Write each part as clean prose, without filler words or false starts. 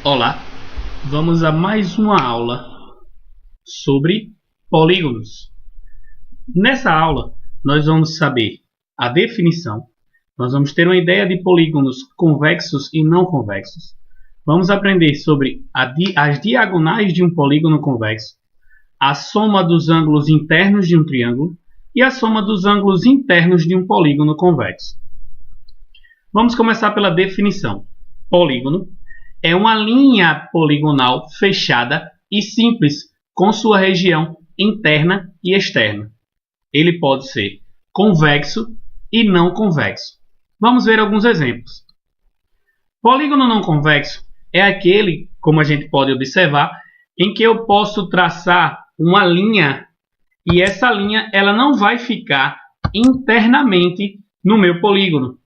Olá, vamos a mais uma aula sobre polígonos. Nessa aula, nós vamos saber a definição, nós vamos ter uma ideia de polígonos convexos e não convexos, vamos aprender sobre as diagonais de um polígono convexo, a soma dos ângulos internos de um triângulo e a soma dos ângulos internos de um polígono convexo. Vamos começar pela definição. Polígono é uma linha poligonal fechada e simples, com sua região interna e externa. Ele pode ser convexo e não convexo. Vamos ver alguns exemplos. Polígono não convexo é aquele, como a gente pode observar, em que eu posso traçar uma linha e essa linha ela não vai ficar internamente no meu polígono.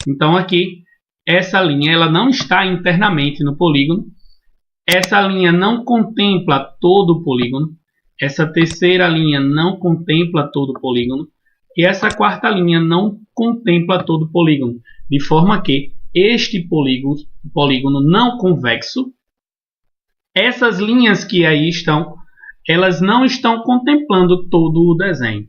Então aqui, essa linha ela não está internamente no polígono. Essa linha não contempla todo o polígono. Essa terceira linha não contempla todo o polígono. E essa quarta linha não contempla todo o polígono. De forma que este polígono não convexo, essas linhas que aí estão, elas não estão contemplando todo o desenho.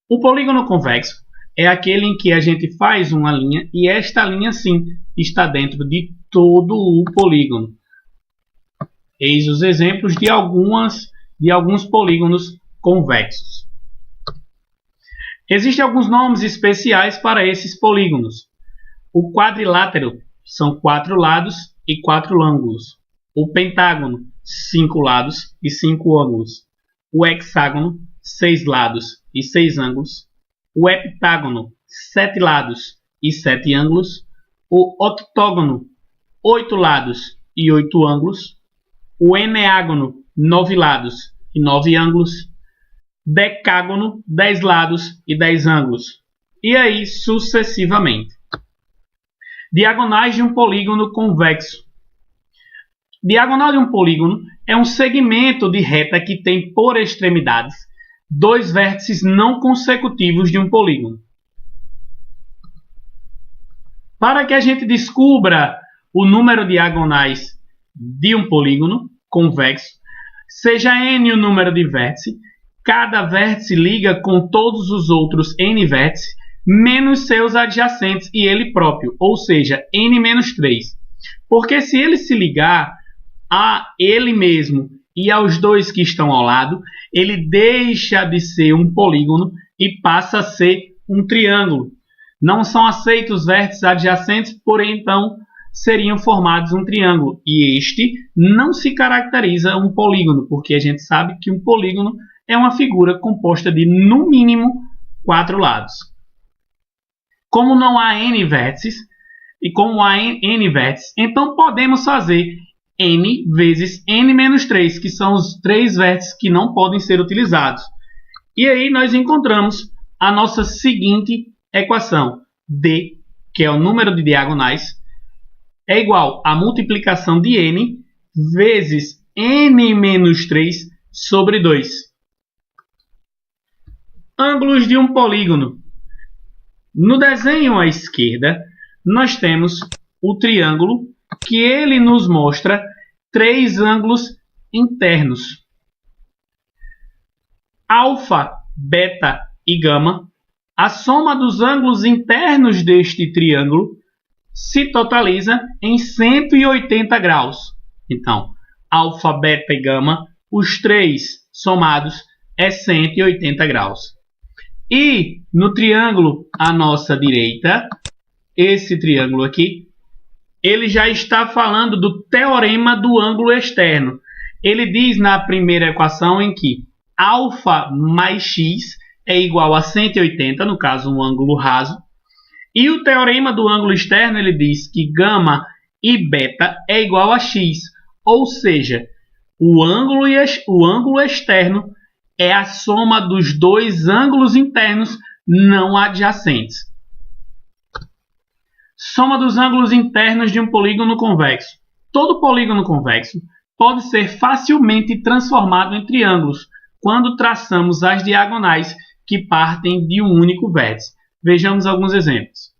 O polígono convexo é aquele em que a gente faz uma linha e esta linha sim está dentro de todo o polígono. Eis os exemplos de alguns polígonos convexos. Existem alguns nomes especiais para esses polígonos. O quadrilátero são 4 lados e 4 ângulos. O pentágono, 5 lados e 5 ângulos. O hexágono, 6 lados e 6 ângulos. O heptágono, 7 lados e 7 ângulos. O octógono, 8 lados e 8 ângulos. O eneágono, 9 lados e 9 ângulos. Decágono, 10 lados e 10 ângulos. E aí sucessivamente. Diagonais de um polígono convexo. Diagonal de um polígono é um segmento de reta que tem por extremidades 2 vértices não consecutivos de um polígono. Para que a gente descubra o número de diagonais de um polígono convexo, seja n o número de vértices, cada vértice liga com todos os outros n vértices, menos seus adjacentes e ele próprio, ou seja, n menos 3. Porque se ele se ligar a ele mesmo e aos dois que estão ao lado, ele deixa de ser um polígono e passa a ser um triângulo. Não são aceitos vértices adjacentes, porém então seriam formados um triângulo. E este não se caracteriza um polígono, porque a gente sabe que um polígono é uma figura composta de no mínimo 4 lados. Como não há n vértices, e como há n vértices, então podemos fazer n vezes n menos 3, que são os 3 vértices que não podem ser utilizados. E aí nós encontramos a nossa seguinte equação. D, que é o número de diagonais, é igual à multiplicação de n vezes n menos 3 sobre 2. Ângulos de um polígono. No desenho à esquerda, nós temos o triângulo, que ele nos mostra 3 ângulos internos. Alfa, beta e gama. A soma dos ângulos internos deste triângulo se totaliza em 180 graus. Então, alfa, beta e gama, os 3 somados é 180 graus. E no triângulo à nossa direita, esse triângulo aqui, ele já está falando do teorema do ângulo externo. Ele diz na primeira equação em que alfa mais x é igual a 180, no caso um ângulo raso. E o teorema do ângulo externo ele diz que gama e beta é igual a x. Ou seja, o ângulo externo é a soma dos 2 ângulos internos não adjacentes. Soma dos ângulos internos de um polígono convexo. Todo polígono convexo pode ser facilmente transformado em triângulos quando traçamos as diagonais que partem de um único vértice. Vejamos alguns exemplos.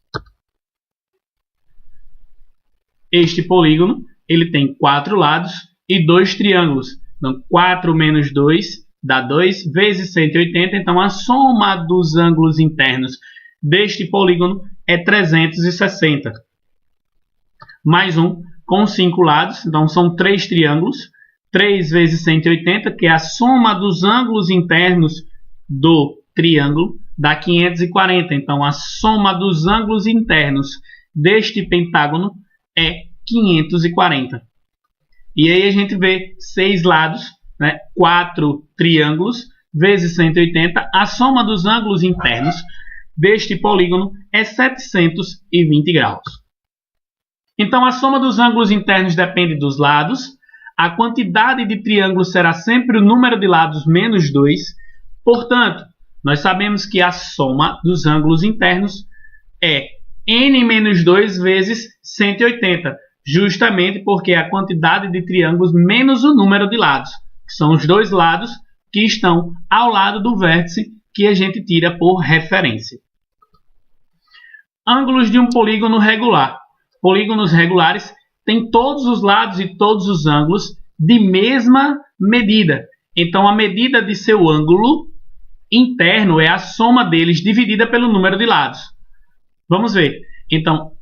Este polígono ele tem 4 lados e 2 triângulos. Então, 4 menos 2 dá 2 vezes 180. Então, a soma dos ângulos internos deste polígono é 360. Mais um com 5 lados. Então, são 3 triângulos. 3 vezes 180, que é a soma dos ângulos internos do triângulo, dá 540. Então, a soma dos ângulos internos deste pentágono é 540. E aí a gente vê 6 lados, né? 4 triângulos vezes 180. A soma dos ângulos internos deste polígono é 720 graus. Então, a soma dos ângulos internos depende dos lados. A quantidade de triângulos será sempre o número de lados menos 2. Portanto, nós sabemos que a soma dos ângulos internos é n menos 2 vezes 180, justamente porque é a quantidade de triângulos menos o número de lados, que são os 2 lados que estão ao lado do vértice que a gente tira por referência. Ângulos de um polígono regular. Polígonos regulares têm todos os lados e todos os ângulos de mesma medida. Então, a medida de seu ângulo interno é a soma deles dividida pelo número de lados. Vamos ver. Então,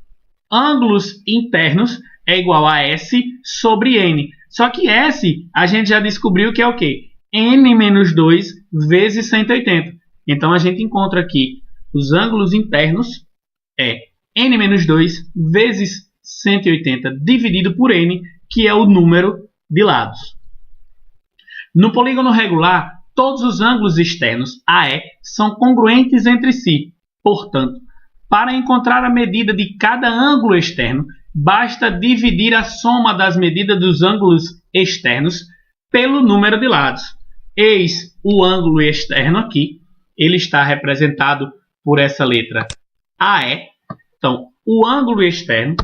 ângulos internos é igual a S sobre N. Só que S a gente já descobriu que é o quê? N menos 2 vezes 180. Então, a gente encontra aqui os ângulos internos é N menos 2 vezes 180 dividido por N, que é o número de lados. No polígono regular, todos os ângulos externos AE são congruentes entre si. Portanto, para encontrar a medida de cada ângulo externo, basta dividir a soma das medidas dos ângulos externos pelo número de lados. Eis o ângulo externo aqui. Ele está representado por essa letra AE. Então, o ângulo externo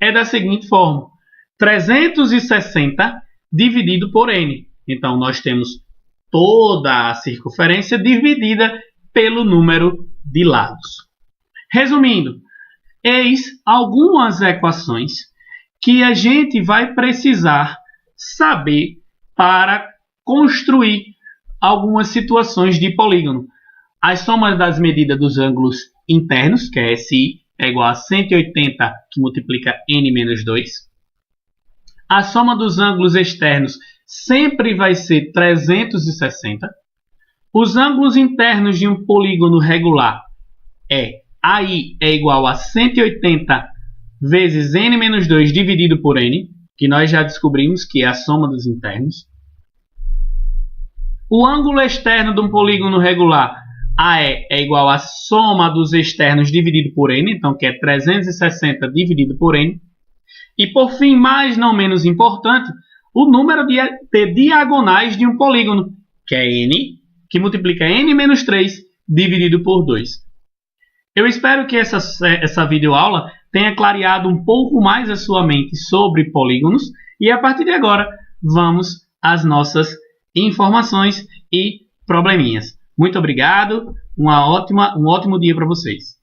é da seguinte forma: 360 dividido por N. Então, nós temos toda a circunferência dividida pelo número de lados. Resumindo, eis algumas equações que a gente vai precisar saber para construir algumas situações de polígono. As somas das medidas dos ângulos internos, que é SI, é igual a 180, que multiplica N menos 2. A soma dos ângulos externos sempre vai ser 360. Os ângulos internos de um polígono regular AI é igual a 180 vezes N menos 2 dividido por N, que nós já descobrimos que é a soma dos internos. O ângulo externo de um polígono regular AE é igual a soma dos externos dividido por N, então que é 360 dividido por N. E por fim, mais não menos importante, o número de diagonais de um polígono, que é N, que multiplica N menos 3 dividido por 2. Eu espero que essa videoaula tenha clareado um pouco mais a sua mente sobre polígonos e a partir de agora vamos às nossas informações e probleminhas. Muito obrigado, um ótimo dia para vocês.